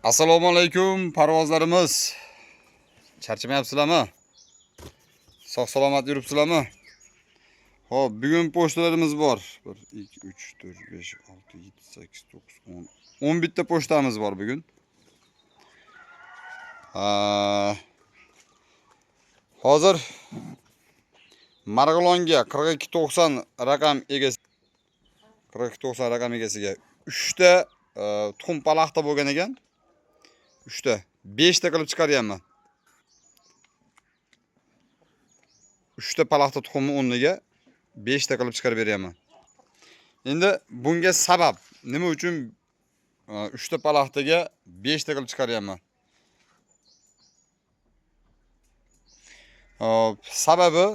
Assalomu alaykum parvozlarimiz. Charchamayapsizlarmi? Sog' salomat yuribsizlarmi? Xo'p, bugun pochtalarimiz bor. 1 2 3 4 5 6 7 8 9 10 10 bitta pochtamiz bor bugun. Hozir Marg'ilonga 4290 raqam egasi 4290 raqam egasiga 3 ta tuxum palaxta bo'lgan ekan. 3 ta 5 ta qilib chiqaryapman. 3 ta palaxta tuxumni o'rniga 5 ta qilib chiqarib beryapman. Endi bunga sabab nima uchun 3 ta palaxtaga 5 ta qilib chiqaryapman? Sababi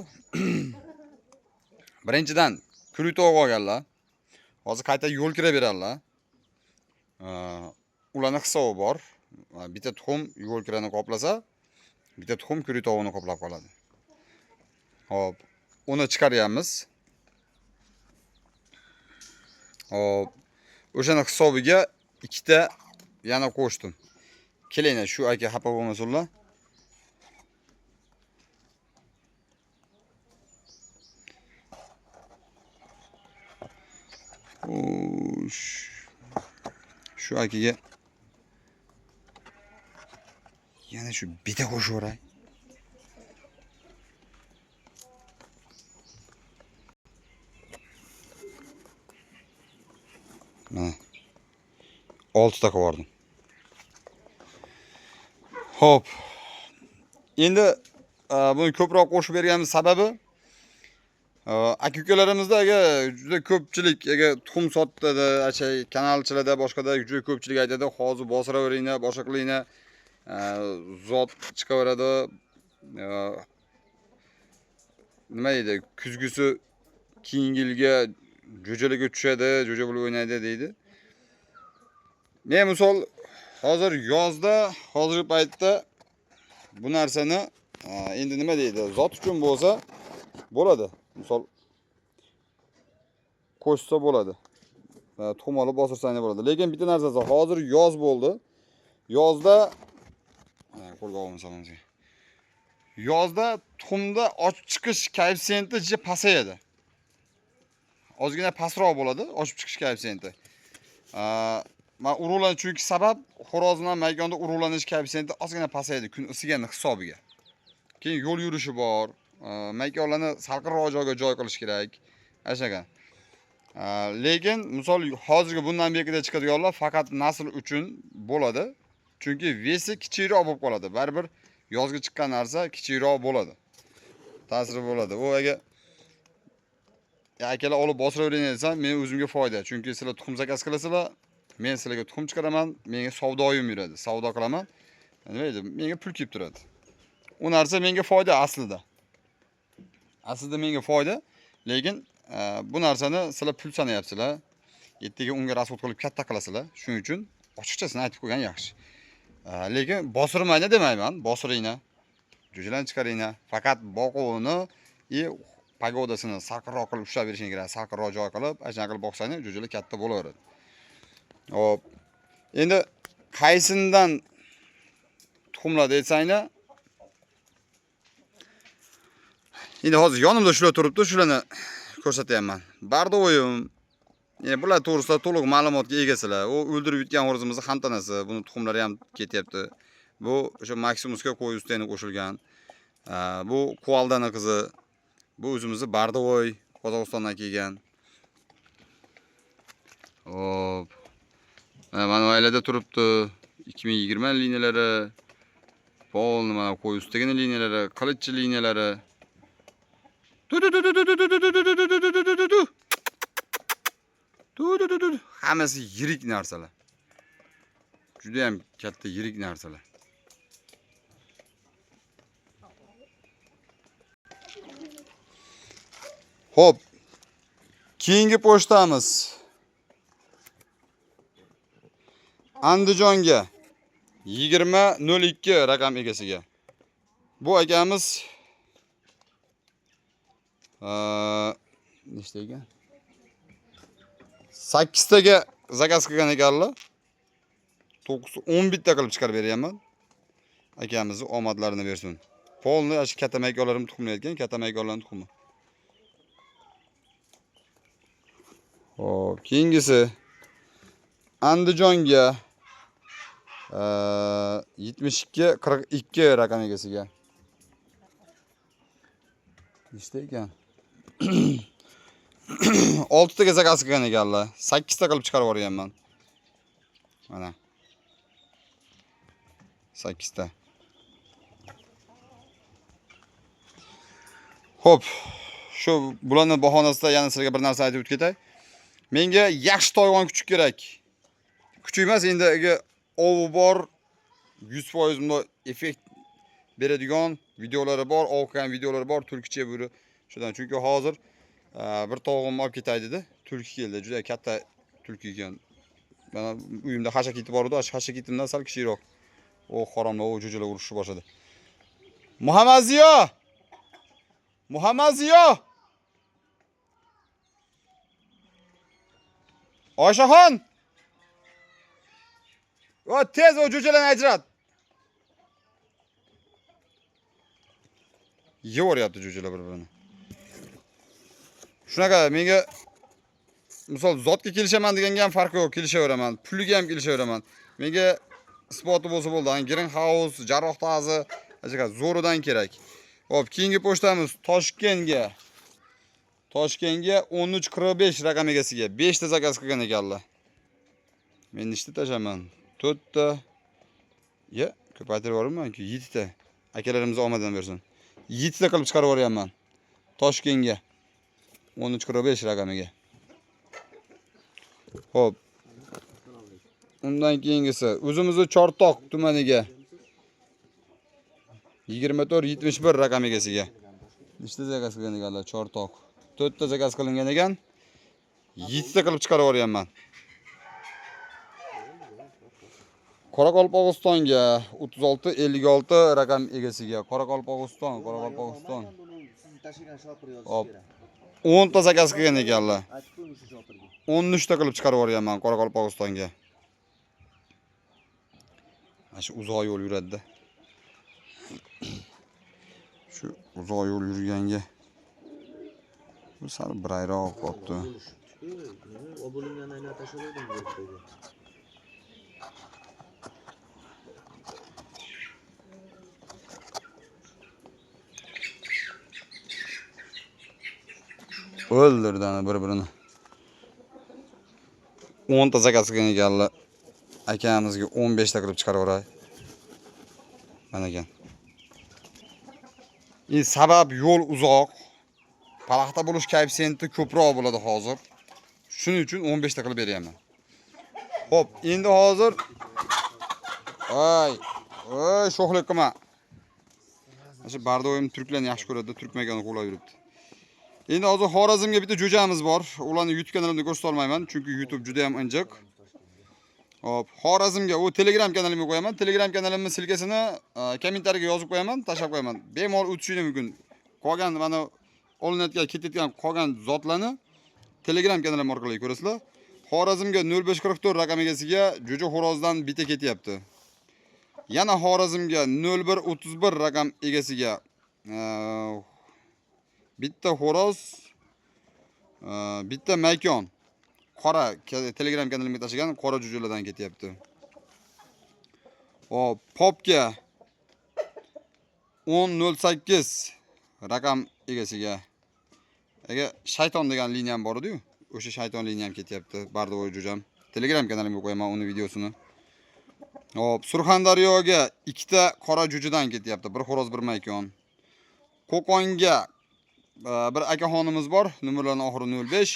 birinchidan kuritoq olganlar. Hozir qayta yo'l kira beradilar. Ularning hisobi bor. Bitta tuxum yo'l kirani qoplasa, bitta tuxum kuritoqni qoplab qoladi. Hop, uni chiqaryapmiz. Hop, o'shaning hisobiga ikkita yana qo'shdim. Kelinglar, shu aka xafa bo'lmasinlar. Shu akaga yana shu bitta qo'shaveray. Mana 6 ta qildim. Hop. Endi buni ko'proq qo'shib berganimiz sababi aka-ukalarimizda juda ko'pchilik tuxum sotadi, kanalchilarda boshqada juda ko'pchilik aytadi, hozir bosiraveringlar, boshqa qilinglar. Zot chiqaveradi. Nima deydi? Kuzgusi keyingi yilga jo'jalarga tushadi, jo'ja bo'lib o'ynaydi deydi. Men misol hozir yozda, hozirgi paytda bu narsani endi nima deydi? Zot uchun bo'lsa bo'ladi. Misol qo'shsa bo'ladi. Tuxum olib bosirsangiz bo'ladi. Lekin bitta narsasi, hozir yoz bo'ldi. Yozda qo'lga olmasangiz. Yozda tuxumda ochib chiqish koeffitsiyenti juda pasayadi. Ozgina pastroq bo'ladi ochib chiqish koeffitsiyenti. Men urug'lanish chunki sabab xo'rozlar maydonda urug'lanish koeffitsiyenti ozgina pasayadi kun isigani hisobiga. Keyin yo'l yurishi bor. Maydonlarni salqinroq joyga joy qilish kerak. Ashaga. Lekin misol hozirgi bundan bekida chiqadiganlar faqat nasl uchun bo'ladi. Chunki vesi kichikroq bo'lib qoladi. Baribir yozga chiqqan narsa kichikroq bo'ladi. Ta'siri bo'ladi. U akalar olib bosiravering desam, men o'zimga foyda. Chunki sizlar tuxum zakaz qilasizlar, men sizlarga tuxum chiqaraman, menga savdoyim yuradi. Savdo qilaman. Nima deydi? Menga pul kelib turadi. U narsa menga foyda aslida. Aslida menga foyda, lekin bu narsani sizlar pul sanayapsizlar. Ertaga unga rasxod qilib katta qilasizlar. Shuning uchun ochiqchasini aytib qo'ygan yaxshi. Lekin bosirmayna demayman, bosiringlar. Jo'jalarni chiqaringlar. Faqat boquvini pagodasini salqinroq qilib ushlab berishing kerak. Salqinroq joy qilib, ashana qilib boqsanglar, jo'jalar katta bo'laveradi. Hop. Endi qaysindan tuxumlar desanglar, endi hozir yonimda shular turibdi, shularni ko'rsatyapman. Bardovoyim. Bular to'g'risida to'liq ma'lumotga egasizlar. U o'ldirib yutgan xo'rozimizni xamtanasi, buni tuxumlari ham ketyapti. Bu o'sha Maximusga qo'y ustini qo'shilgan. Bu Kualdani qizi. Bu o'zimizni Bardovoy, Qozog'istondan kelgan. Hop. Mana oilada turibdi. 2020 liniyalari, polni mana qo'y ustidagi liniyalari, qilichchi liniyalari. Hammasi yirik narsalar. Juda ham katta yirik narsalar. Hop. Keyingi pochtamiz Andijonga 2002 raqam egasiga. Bu akamiz nechta ekan? 8 taga zakaz qilgan ekanlar. 10 bitta qilib chiqarib beraman. Akamizni omadlarini bersin. Polni ash katta maykollarim tuxumlayotgan, katta maykollarning tuxumi. Hop, keyingisi Andijonga 72-42 raqam egasiga. İşte ekan. 6 ta zakaz qilgan ekanlar. 8 ta qilib chiqarib yuborganman. Mana. 8 ta. Hop. Shu bularning bahonasida yana sizlarga bir narsa aytib o'tib ketay. Menga yaxshi toygon kuchuk kerak. Kuchuk emas, endi ovi bor 100% bunda effekt beradigan videolari bor, o'qigan videolari bor, turkcha buri. Shundan chunki hozir bir tog'im olib ketay dedi. Turki keldi. Juda katta turki ekan. Mana uyimda hashak etib bor edi, hashak etimdan sal kichikroq. O haromlar, o jo'jalar urushni boshladi. Muhammadziyo! Oyshaxon! O tez o jo'jalarni ajrat. Yevoryapti jo'jalar bir-birini. Shunaqa menga misol zotga kelishaman deganga ham farqi yo'q, kelishaveraman. Puliga ham kelishaveraman. Menga isboti bo'lsa bo'ldi. Green House, Jarroh tazi, ajaqa zo'ridan kerak. Hop, keyingi pochtamiz Toshkentga. Toshkentga 1345 raqam egasiga 5 ta zakaz qilgan ekanlar. Men nechta tashaman? 4 ta. Ya, ko'paytirib yuboribman-ku, 7 ta. Akalarimiz omadan bersin. 7 ta qilib chiqarib yuborganman. Toshkentga 1345 raqamiga. Hop. Undan keyingisi o'zimizni Chortoq tumaniga 2471 raqam egasiga. Nechta zakaz qilgan ekanlar Chortoq? 4 ta zakaz qilingan ekan. 7 ta qilib chiqarib yuborganman. Qoraqalpog'istonga 3656 raqam egasiga. Qoraqalpog'iston. Hop. 10 ta zakaz qilgan ekanlar. 13 ta qilib chiqarib yuborganman Qoraqalpog'istonga. Shu uzoq yo'l yuradi-da. Shu uzoq yo'l yurganga bu sal birayroq qopti. O bo'lingan ayna tashladim yo'qdagi. O'ldirdi bir-birini. 10 ta zakaz qilgan ekanlar. Akamizga 15 ta qilib chiqarib yuboray. Mana ekan. Sabab yo'l uzoq. Palaxta bo'lish koeffitsiyenti ko'proq bo'ladi hozir. Shuning uchun 15 ta qilib beryapman. Xo'p, endi hozir sho'xlik qilma. Shu bardoyim turklarni yaxshi ko'radi, turkmagani qo'lab yuribdi. Endi hozir Xorazmga bitta jo'jamiz bor. Ularni YouTube kanalimda ko'rsata olmayman, chunki YouTube juda ham injiq. Hop, Xorazmga o Telegram kanalimga qo'yaman. Telegram kanalimning silkasini kommentariyaga yozib qo'yaman, tashlab qo'yaman. Bemalol o'tishingiz mumkin. Qolgan mana olinayotgan, ketayotgan qolgan zotlarni Telegram kanalim orqali ko'rasizlar. Xorazmga 0544 raqam egasiga jo'ja xo'rozdan bitta ketyapti. Yana Xorazmga 0131 raqam egasiga bitta xo'roz, bitta maykon. Qora Telegram kanalimga tashlagan qora jo'jalardan ketyapti. Hop, popga 1008 raqam egasiga. Agar shayton degan liniyam bor edi-yu, o'sha shayton liniyam ketyapti. Bardovoy jo'jam. Telegram kanalimga qo'yaman uni videosini. Hop, Surxondaryoga 2 ta qora jo'jadan ketyapti. Bir xo'roz, bir maykon. Qo'qonga bir akaxonimiz bor, nomerlarning oxiri 05.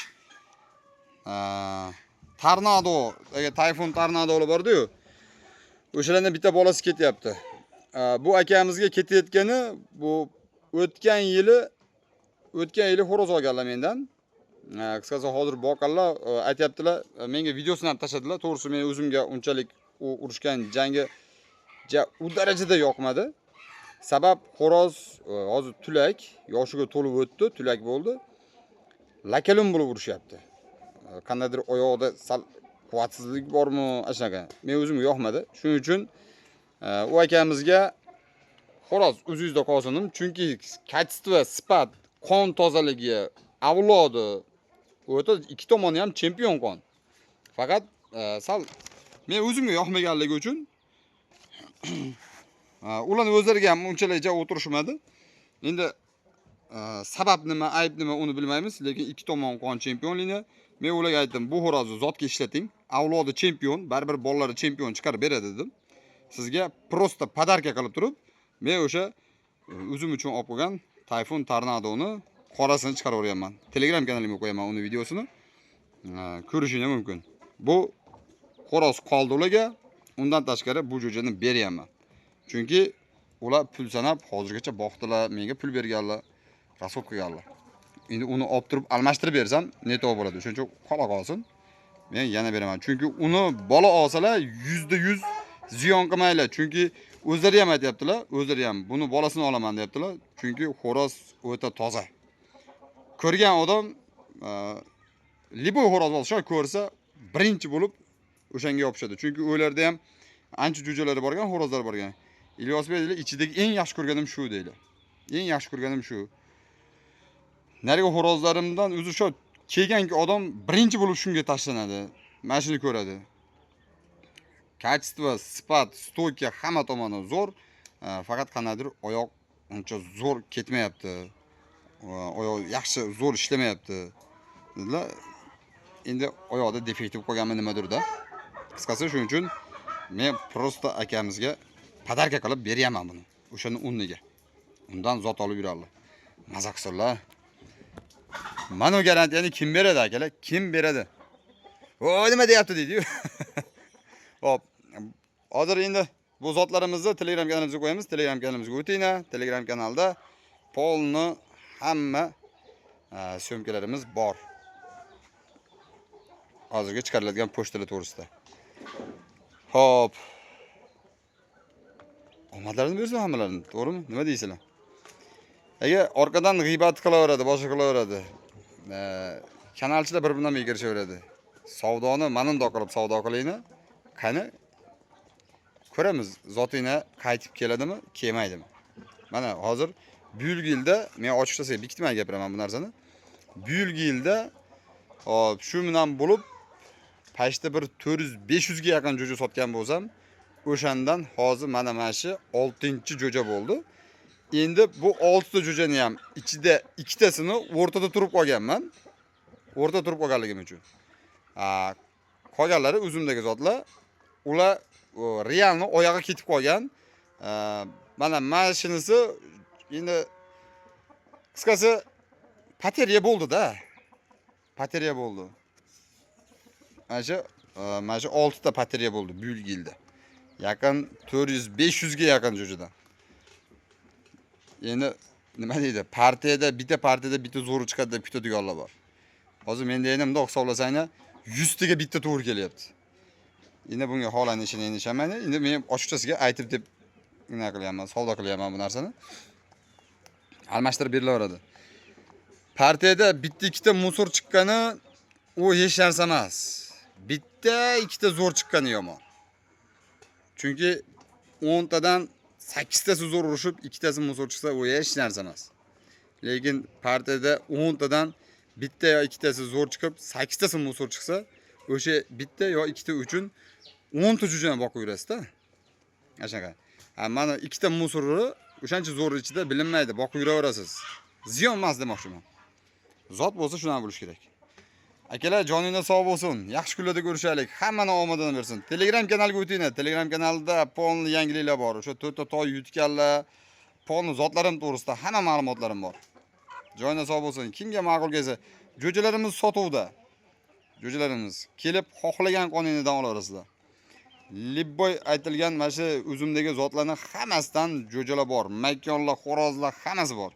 Tornado, Tayfun tornadolar bor-ku. O'shalarning bitta bolasi ketyapti. Bu akamizga ketayotgani bu o'tgan yili xo'roz olganlar mendan. Qisqasi hozir boqarlar aytayaptilar, menga videosini ham tashladilar. To'g'risi men o'zimga unchalik u urushgan jangi u darajada yoqmadi. Sabab xo'roz hozir tulak, yoshiga to'lib o'tdi, tulak bo'ldi. Lakalum bo'lib urushyapti. Qandaydir oyog'ida sal quvvatsizlik bormi, shunaqa. Men o'zimga yoqmadi. Shuning uchun u akamizga xolos o'zingizda qolsin, chunki kачество, sifat, qon tozaligi, avlodi o'ta ikki tomoni ham chempion qon. Faqat sal men o'zimga yoqmaganligi uchun ularning o'zlariga ham unchalik o'tirishmadi. Endi sabab nima, ayb nima uni bilmaymiz, lekin ikki tomon qon chempionligini men ularga aytdim, bu xo'rozni zotga ishlating. Avlodi chempion, baribir bolalari chempion chiqarib beradi dedim. Sizga prosta podarka qilib turib, men o'sha o'zim uchun olib qo'ygan Typhoon Tornado'ni qorasini chiqarib o'rganman. Telegram kanalimga qo'yaman uni videosini. Ko'rishingiz mumkin. Bu xo'roz qoldi ularga. Undan tashqari bu jo'jani beryapman. Chunki ular pul sanab hozirgacha boqdilar, menga pul berganlar, rasxod qilganlar. Endi uni olib turib almashtirib bersam, neto bo'ladi. Shuning uchun qola qolsin. Men yana beraman. Chunki uni bola olsalar %100 ziyon qilmaylar. Chunki o'zlari ham aytayaptilar, o'zlari ham buni bolasini olaman deyaptilar. Chunki xo'roz o'ta toza. Ko'rgan odam libo xo'roz olsa, ko'rsa birinchi bo'lib o'shanga yopishadi. Chunki o'ylarda ham ancha jo'jalari borgan, xo'rozlar borgan. Ilyos Bey deydi, ichidagi eng yaxshi ko'rganim shu deydi. Eng yaxshi ko'rganim shu. Nariga xo'rozlarimdan o'zi shu kelganki odam birinchi bo'lib shunga tashlanadi. Mana shuni ko'radi. Качество, sifat, stoyka hamma tomoni zo'r. Faqat qanadir oyoq uncha zo'r ketmayapti. Oyoq yaxshi zo'r ishlamayapti. Dedilar. Endi oyoqda defektiv qolganmi nimadir-da. Qisqasi shuning uchun men prosta akamizga podarka qilib beryapman buni. O'shani o'rniga. Undan zot olib yurarlar. Maza qilsinlar. Mana bu garantiyani kim beradi akalar? Kim beradi? Voy nima deyapti deydi-yu. Hop. Hozir endi bu zotlarimizni Telegram kanalimizga qo'yamiz. Telegram kanalimizga o'tinglar. Telegram kanalda polni hamma syomkalarimiz bor. Hozirga chiqariladigan pochtalar to'g'risida. Hop. Omadlarini bersin hammalarini, to'g'rimi? Nima deysizlar? Agar orqadan g'iybat qilaveradi, boshqa qilaveradi. Kanalchilar bir-biridan bekirishaveradi. Savdoni manundoq qilib savdo qilayni. Qani ko'ramiz, zotingga qaytib keladimi, kelmaydimi? Mana hozir Buyulgilda men ochiqchasiga bekitmay gapiraman bu narsani. Buyulgilda hop shu bilan bo'lib pashta bir 400-500 ga yaqin jo'ja sotgan bo'lsam, o'shandan hozir mana shu 6-jo'ja bo'ldi. Endi bu 6 ta jo'jani ham ichida ikkitasini o'rtada turib qolganman. O'rtada turib qolganligim uchun. Qolganlari o'zimdagi zotlar, ular realni oyog'i ketib qolgan. Mana mashinasi endi qisqasi pateriya bo'ldi-da. Pateriya bo'ldi. Mana shu 6 ta pateriya bo'ldi Buyulgilda. Yaqin 400-500 ga yaqin jo'jadan. Endi nima deydi? Bitta partiyada bitta zo'ri chiqadi deb kutadiganlar bor. Hozir men deganimda hisoblasanglar 100 taga bitta to'g'ri kelyapti. Endi bunga holani ishini ishamaydi. Endi men ochiqchasiga aytib deb nima qilyapman, savdo qilyapman bu narsani. Almashtirib berilaveradi. Partiyada bitta ikkita musor chiqqani u hech narsa emas. Bitta ikkita zo'r chiqqani yomon. Chunki 10 tadan 8 tasi zo'r urishib, 2 tasi musor chiqsa, u hech narsa emas. Lekin partiyada 10 tadan bitta yo 2 tasi zo'r chiqib, 8 tasi musor chiqsa, o'sha bitta yo 2 ta uchun 10 ta jo'jani boqib yurasiz-da. Ashaqa. Mana 2 ta musorni o'shancha zo'r ichida bilinmaydi, boqib yuraverasiz. Ziyon emas demoqchiman. Zot bo'lsa shundan bo'lish kerak. Akalar, joningiz sog' bo'lsin. Yaxshi kunlarda ko'rishaylik. Hammani omadini bersin. Telegram kanaliga o'tinglar. Telegram kanalida polni yangiliklar bor. O'sha 4 ta toy yutganlar, polni zotlarim to'g'risida hamma ma'lumotlarim bor. Joningiz sog' bo'lsin. Kimga ma'qul kelsa, jo'jalarimiz sotuvda. Jo'jalarimiz kelib xohlagan qoningizdan olaverasizlar. Libboy aytilgan mana shu o'zimdagi zotlarning hammasidan jo'jalar bor. Makkonlar, xo'rozlar hammasi bor.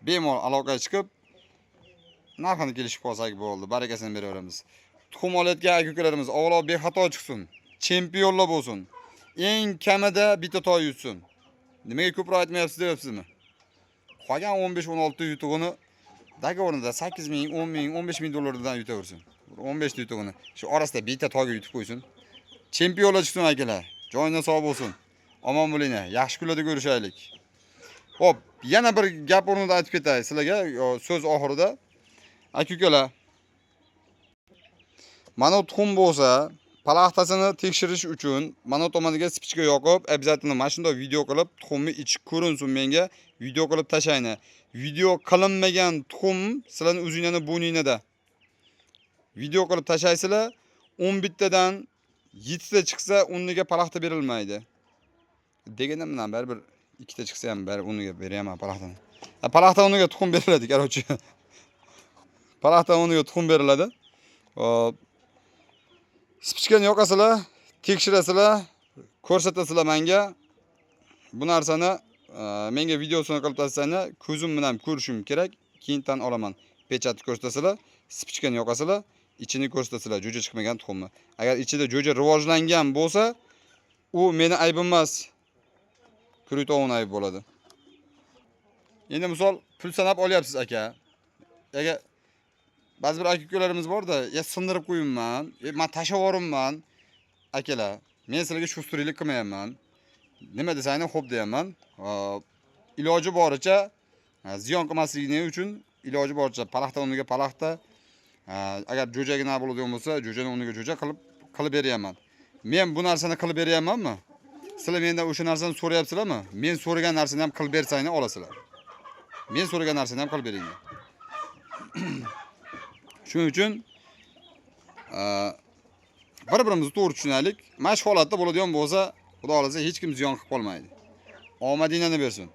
Bemalol aloqaga chiqib narxini kelishib qolsak bo'ldi. Barakasini beraveramiz. Tuxum olayotgan aka-ukalarimiz avvalo bexato chiqsin. Chempionlar bo'lsin. Eng kamida bitta toy yutsin. Nimaga ko'proq aytmayapsiz deyapsizmi? Qolgan 15-16 yutug'ini dogovorida 8 ming, 10 ming, 15 ming dollardan yutaversin. 15 ta yutug'ini. Shu orasida bitta to'g'ri yutib qo'ysin. Chempionlar chiqsin akalar. Joyingiz sog' bo'lsin. Omon bo'linglar. Yaxshi kunlarda ko'rishaylik. Xo'p, yana bir gap o'rnida aytib ketay sizlarga, so'z oxirida. Aka-ukalar, mana tuxum bo'lsa, palaxtasini tekshirish uchun mana tomoniga spichka yoqib, обязательно mana shunday video qilib, tuxumni ichi ko'rinsin menga video qilib tashlayni. Video qilinmagan tuxum sizlarning o'zingizning bo'yningizda. Video qilib tashlaysizlar, 10 bittadan 7 ta chiqsa, o'rniga palaxta berilmaydi. Deganda men baribir 2 ta chiqsa ham baribir o'rniga beraman palaxtani. Palaxta o'rniga tuxum beriladi, qarochi. Palaxta o'rniga tuxum beriladi. Hop. Spichkani yoqasizlar, tekshirasizlar, ko'rsatasizlar menga. Bu narsani menga videosini qilib tashlanglar, ko'zim bilan ko'rishim kerak. Keyin tan olaman. Pechatni ko'rsatasizlar, spichkani yoqasizlar, ichini ko'rsatasizlar, jo'ja chiqmagan tuxumni. Agar ichida jo'ja rivojlangan bo'lsa, u meni aybim emas. Krutovning aybi bo'ladi. Endi misol pul sanab olyapsiz aka. Agar ba'zi bir aka-ukalarimiz bor-da, ya sindirib qo'yimman, men tashavorumman. Akalar, men sizlarga shusturlik qilmayapman. Nima desanglar xo'p deyapman. Iloji boricha ziyon qilmasligini uchun iloji boricha palaxta o'rniga palaxta, agar jo'jagina bo'ladigan bo'lsa, jo'jani o'rniga jo'ja qilib beryapman. Men bu narsani qilib beryapmanmi? Sizlar mendan o'sha narsani so'rayapsizlarmi? Men so'ragan narsani ham qilib bersanglar olasizlar. Men so'ragan narsani ham qilib beringlar. Shuning uchun bir-birimizni to'g'ri tushunaylik. Mana shu holatda bo'ladigan bo'lsa, Xudo xolasa hech kim ziyon qilib qolmaydi. Omadinglarni bersin.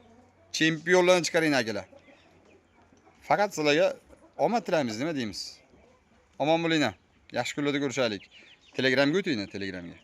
Chempionlarni chiqaring akalar. Faqat sizlarga omad tilaymiz, nima deymiz? Omon bo'linglar. Yaxshi kunlarda ko'rishaylik. Telegramga o'tinglar, Telegramga.